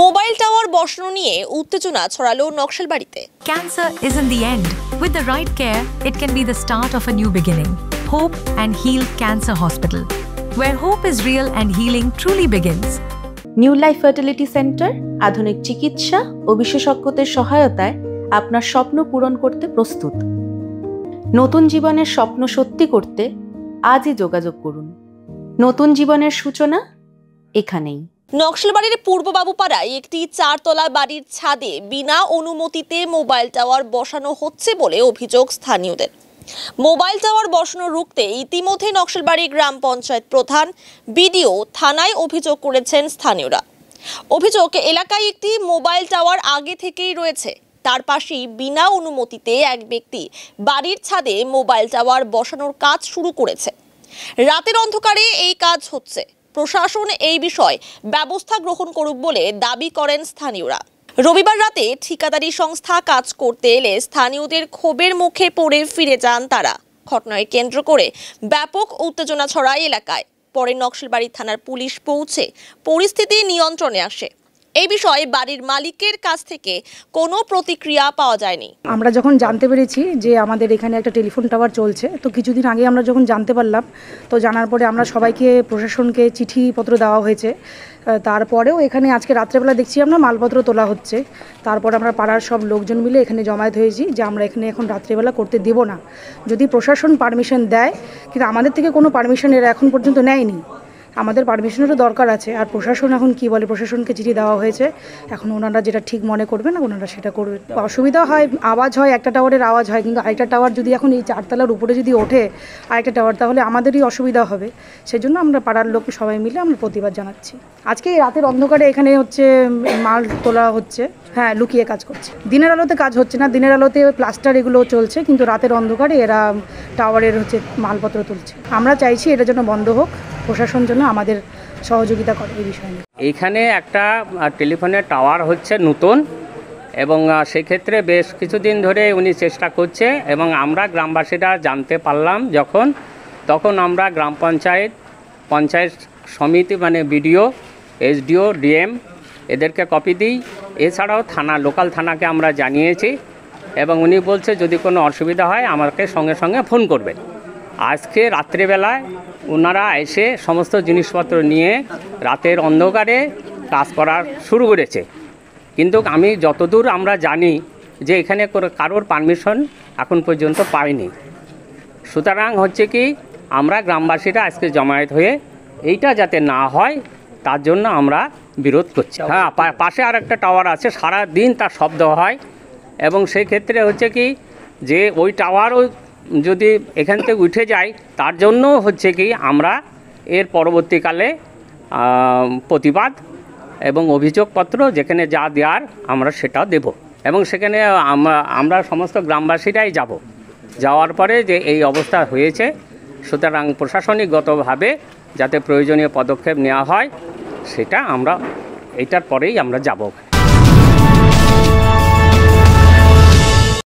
Mobile tower বসানো নিয়ে উত্তেজনা ছড়ালো নকশালবাড়িতে। Cancer isn't the end. With the right care, it can be the start of a new beginning. Hope and Heal Cancer Hospital, where hope is real and healing truly begins. New life fertility centre আধুনিক চিকিৎসা ও বিশেষজ্ঞদের সহায়তায় আপনার স্বপ্ন পূরণ করতে প্রস্তুত। নতুন জীবনের স্বপ্ন সত্যি করতে আজই যোগাযোগ করুন। নতুন জীবনের সূচনা এখানেই। নকশালবাড়ির পূর্ব বাবুপাড়ায় একটি 4 তলা বাড়ির ছাদে বিনা অনুমতিতে মোবাইল টাওয়ার বসানো হচ্ছে বলে অভিযোগ স্থানীয়দের। মোবাইল টাওয়ার বসানো রুখতে ইতিমধ্যে নকশালবাড়ি গ্রাম পঞ্চায়েত প্রধান, বিডিও, থানায় অভিযোগ করেছেন স্থানীয়রা। অভিযোগ, এলাকায় একটি মোবাইল টাওয়ার আগে থেকেই রয়েছে। তার পাশেই বিনা অনুমতিতে এক ব্যক্তি বাড়ির ছাদে মোবাইল টাওয়ার বসানোর কাজ শুরু করেছে। রাতের অন্ধকারে এই কাজ হচ্ছে। প্রশাসন এই বিষয়ে ব্যবস্থা গ্রহণ করুক বলে দাবি করেন স্থানীয়রা। রবিবার রাতে ঠিকাদারি সংস্থা কাজ করতে এলে স্থানীয়দের ক্ষোভের মুখে পড়ে ফিরে যান তারা। ঘটনায় কেন্দ্র করে ব্যাপক উত্তেজনা ছড়ায় এলাকায়। পরে নকশালবাড়ি থানার পুলিশ পৌঁছে পরিস্থিতি নিয়ন্ত্রণে আসে। এই বিষয়ে বাড়ির মালিকের কাছ থেকে কোনো প্রতিক্রিয়া পাওয়া যায়নি। আমরা যখন জানতে পেরেছি যে আমাদের এখানে একটা টেলিফোন টাওয়ার চলছে, তো কিছুদিন আগে আমরা যখন জানতে পারলাম, তো জানার পরে আমরা সবাইকে, প্রশাসনকে চিঠিপত্র দেওয়া হয়েছে। তারপরেও এখানে আজকে রাত্রেবেলা দেখছি আমরা মালপত্র তোলা হচ্ছে। তারপর আমরা পাড়ার সব লোকজন মিলে এখানে জমায়েত হয়েছি যে আমরা এখানে এখন রাত্রেবেলা করতে দেব না, যদি প্রশাসন পারমিশন দেয়। কিন্তু আমাদের থেকে কোনো পারমিশন এরা এখন পর্যন্ত নেয়নি। আমাদের পারমিশনেরও দরকার আছে। আর প্রশাসন এখন কি বলে, প্রশাসনকে চিঠি দেওয়া হয়েছে, এখন ওনারা যেটা ঠিক মনে করবে না ওনারা সেটা করবে। অসুবিধা হয়, আওয়াজ হয়, একটা টাওয়ারের আওয়াজ হয়, কিন্তু আরেকটা টাওয়ার যদি এখন এই 4 তলার উপরে যদি ওঠে আরেকটা টাওয়ার, তাহলে আমাদেরই অসুবিধা হবে। সেই জন্য আমরা পাড়ার লোক সবাই মিলে আমরা প্রতিবাদ জানাচ্ছি। আজকে এই রাতের অন্ধকারে এখানে হচ্ছে মাল তোলা হচ্ছে। হ্যাঁ, লুকিয়ে কাজ করছে। দিনের আলোতে কাজ হচ্ছে না, দিনের আলোতে প্লাস্টার এগুলো চলছে, কিন্তু রাতের অন্ধকারে এরা টাওয়ারের হচ্ছে মালপত্র তুলছে। আমরা চাইছি এটা যেন বন্ধ হোক, প্রশাসন যেন আমাদের সহযোগিতা করে এই বিষয়ে। এইখানে একটা টেলিফোনের টাওয়ার হচ্ছে নতুন, এবং সেক্ষেত্রে বেশ কিছুদিন ধরে উনি চেষ্টা করছে, এবং আমরা গ্রামবাসীরা জানতে পারলাম তখন আমরা গ্রাম পঞ্চায়েত সমিতি মানে বিডিও, এসডিও, ডিএম এদেরকে কপি দিই। এছাড়াও লোকাল থানাকে আমরা জানিয়েছি, এবং উনি বলছে যদি কোনো অসুবিধা হয় আমাকে সঙ্গে সঙ্গে ফোন করবেন। আজকে রাত্রেবেলায় ওনারা এসে সমস্ত জিনিসপত্র নিয়ে রাতের অন্ধকারে কাজ করা শুরু করেছে। কিন্তু আমি যতদূর আমরা জানি যে এখানে কারোর পারমিশন এখন পর্যন্ত পাইনি। সুতরাং হচ্ছে কি, আমরা গ্রামবাসীরা আজকে জমায়েত হয়ে এইটা যাতে না হয় তার জন্য আমরা বিরোধ করছি। হ্যাঁ, পাশে আর একটা টাওয়ার আছে, সারা দিন তার শব্দ হয়, এবং সেই ক্ষেত্রে হচ্ছে কি যে ওই টাওয়ারও যদি এখান থেকে উঠে যায়, তার জন্য হচ্ছে কি আমরা এর পরবর্তীকালে প্রতিবাদ এবং অভিযোগপত্র যেখানে যা দেওয়ার আমরা সেটা দেব, এবং সেখানে আমরা সমস্ত গ্রামবাসীরাই যাওয়ার পরে যে এই অবস্থা হয়েছে, সুতরাং প্রশাসনিকগতভাবে যাতে প্রয়োজনীয় পদক্ষেপ নেওয়া হয় সেটা আমরা এইটার পরেই আমরা যাব।